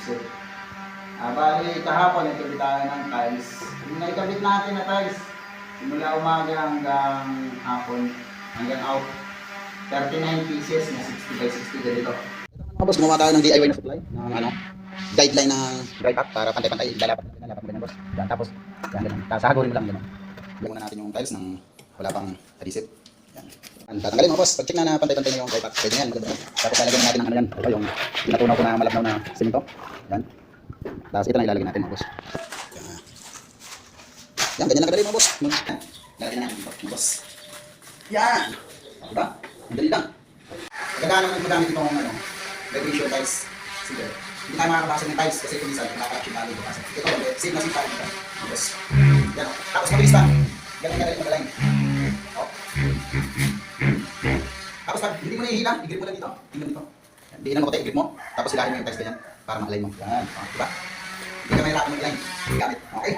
set. Bali, kahapon nagkabit tayo ng tiles. Yung naikabit natin na tiles, simula umaga hanggang hapon, hanggang out, 39 pieces na 60 by 60 ganito. Mga boss, gumawa tayo ng DIY na supply, ng ano, guideline na dry pack para pantay-pantay, lalapat mo ganyan boss. Yan, tapos, yan, ganun. Sasagurin mo lang gano'n. Lagyan muna natin yung tiles ng wala pang adhesive. Yan. Tatanggalin mo boss, pag-check na pantay-pantay na yung dry pack, pwede yan, maganda. Tapos lalagyan natin ng ano yan, ito yung pinatunaw ko na malabnaw na simento. Yan. Tapos ito na ilalagay natin mga boss. Yan, ganyan lang kadali mga boss. Lalagyan natin mga boss. Yan! Diba? Madali lang. Magandaan naman magamit itong ano, vibration tiles. Sige. Hindi tayo makakabasa ng tiles kasi kung minsan nakaka-achieve natin ito. Ito, save na save tayo dito. Boss. Yan. Tapos mabilis lang. Ganyan kadali magaling. Oh. Tapos pag hindi mo na ihila, i-grip mo lang dito. Tingnan dito. Diinan mo ko tayo, i-grip mo. Tapos hilahin mo yung tiles ganyan para makalay mo. Yan. Diba? Hindi ka mahirapan mag-line. Gamit. Okay?